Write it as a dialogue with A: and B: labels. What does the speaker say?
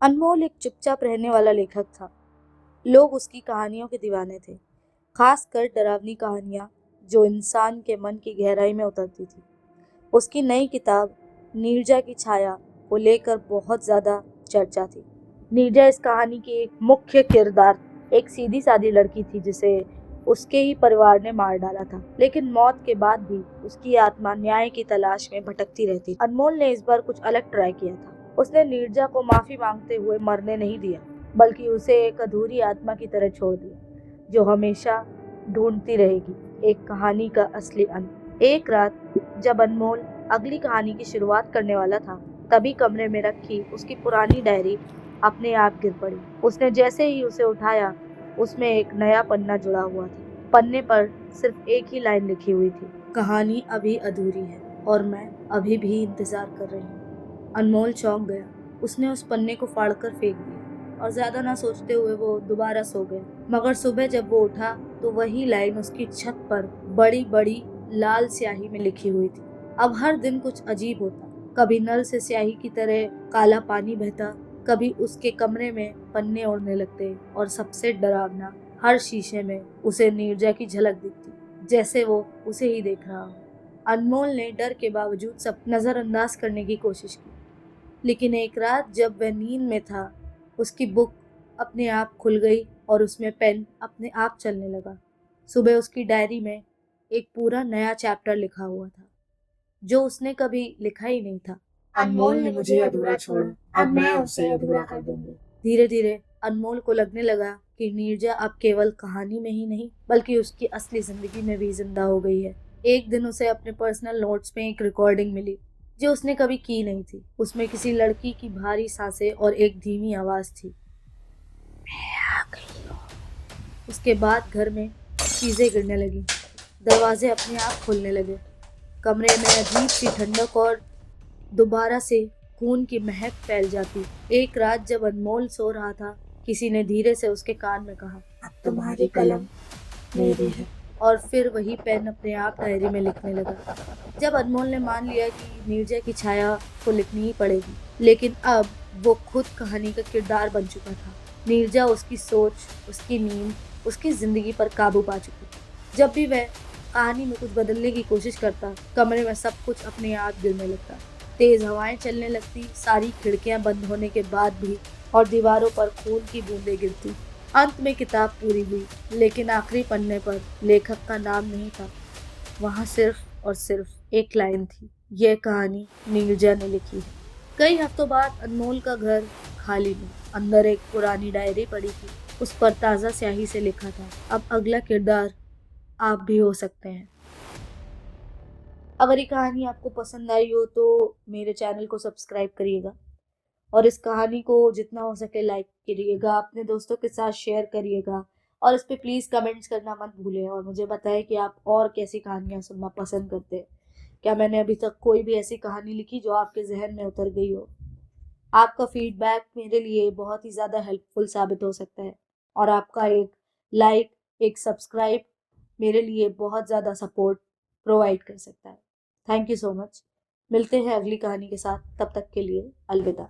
A: अनमोल एक चुपचाप रहने वाला लेखक था। लोग उसकी कहानियों के दीवाने थे, खासकर डरावनी कहानियां जो इंसान के मन की गहराई में उतरती थी। उसकी नई किताब नीरजा की छाया को लेकर बहुत ज्यादा चर्चा थी। नीरजा इस कहानी की एक मुख्य किरदार एक सीधी सादी लड़की थी जिसे उसके ही परिवार ने मार डाला था, लेकिन मौत के बाद भी उसकी आत्मा न्याय की तलाश में भटकती रहती थी। अनमोल ने इस बार कुछ अलग ट्राई किया था। उसने नीरजा को माफी मांगते हुए मरने नहीं दिया, बल्कि उसे एक अधूरी आत्मा की तरह छोड़ दिया, जो हमेशा ढूंढती रहेगी एक कहानी का असली अंत। एक रात जब अनमोल अगली कहानी की शुरुआत करने वाला था, तभी कमरे में रखी उसकी पुरानी डायरी अपने आप गिर पड़ी। उसने जैसे ही उसे उठाया, उसमें एक नया पन्ना जुड़ा हुआ था। पन्ने पर सिर्फ एक ही लाइन लिखी हुई थी, कहानी अभी अधूरी है और मैं अभी भी इंतजार कर रही हूँ। अनमोल चौंक गया। उसने उस पन्ने को फाड़कर फेंक दिया और ज्यादा ना सोचते हुए वो दोबारा सो गया। मगर सुबह जब वो उठा तो वही लाइन उसकी छत पर बड़ी बड़ी लाल स्याही में लिखी हुई थी। अब हर दिन कुछ अजीब होता। कभी नल से स्याही की तरह काला पानी बहता, कभी उसके कमरे में पन्ने उड़ने लगते और सबसे डरावना, हर शीशे में उसे नीरजा की झलक दिखती, जैसे वो उसे ही देख रहा हो। अनमोल ने डर के बावजूद सब नजरअंदाज करने की कोशिश की, लेकिन एक रात जब वह नींद में था, उसकी बुक अपने आप खुल गई और उसमें पेन अपने आप चलने लगा। सुबह उसकी डायरी में एक पूरा नया चैप्टर लिखा हुआ था, जो उसने कभी लिखा ही नहीं था।
B: अनमोल ने मुझे अधूरा छोड़ा, अब मैं उसे अधूरा कर दूंगी।
A: धीरे धीरे अनमोल को लगने लगा कि नीरजा अब केवल कहानी में ही नहीं, बल्कि उसकी असली जिंदगी में भी जिंदा हो गई है। एक दिन उसे अपने पर्सनल नोट्स में एक रिकॉर्डिंग मिली, जो उसने कभी की नहीं थी। उसमें किसी लड़की की भारी सांसें और एक धीमी आवाज थी, मैं आ गई हूँ। उसके बाद घर में चीजें गिरने लगी, दरवाजे अपने आप खुलने लगे, कमरे में अजीब सी ठंडक और दोबारा से खून की महक फैल जाती। एक रात जब अनमोल सो रहा था, किसी ने धीरे से उसके कान में कहा,
B: अब तुम्हारी कलम मेरी है।
A: और फिर वही पेन अपने आप डायरी में लिखने लगा। जब अनमोल ने मान लिया कि नीरजा की छाया को लिखनी ही पड़ेगी, लेकिन अब वो खुद कहानी का किरदार बन चुका था। नीरजा उसकी सोच, उसकी नींद, उसकी जिंदगी पर काबू पा चुकी थी। जब भी वह कहानी में कुछ बदलने की कोशिश करता, कमरे में सब कुछ अपने आप गिरने लगता। तेज हवाएं चलने लगती, सारी खिड़कियां बंद होने के बाद भी, और दीवारों पर खून की बूंदें गिरती। अंत में किताब पूरी हुई, लेकिन आखिरी पन्ने पर लेखक का नाम नहीं था। वहां सिर्फ और सिर्फ एक लाइन थी, यह कहानी नीरजा ने लिखी है। कई हफ्तों बाद अनमोल का घर खाली था। अंदर एक पुरानी डायरी पड़ी थी, उस पर ताजा स्याही से लिखा था, अब अगला किरदार आप भी हो सकते हैं। अगर ये कहानी आपको पसंद आई हो तो मेरे चैनल को सब्सक्राइब करिएगा, और इस कहानी को जितना हो सके लाइक करिएगा, अपने दोस्तों के साथ शेयर करिएगा, और इस पे प्लीज कमेंट्स करना मत भूलें और मुझे बताएं कि आप और कैसी कहानियां सुनना पसंद करते हैं। क्या मैंने अभी तक कोई भी ऐसी कहानी लिखी जो आपके जहन में उतर गई हो? आपका फीडबैक मेरे लिए बहुत ही ज़्यादा हेल्पफुल साबित हो सकता है, और आपका एक लाइक, एक सब्सक्राइब मेरे लिए बहुत ज़्यादा सपोर्ट प्रोवाइड कर सकता है। Thank you so much. मिलते हैं अगली कहानी के साथ, तब तक के लिए अलविदा।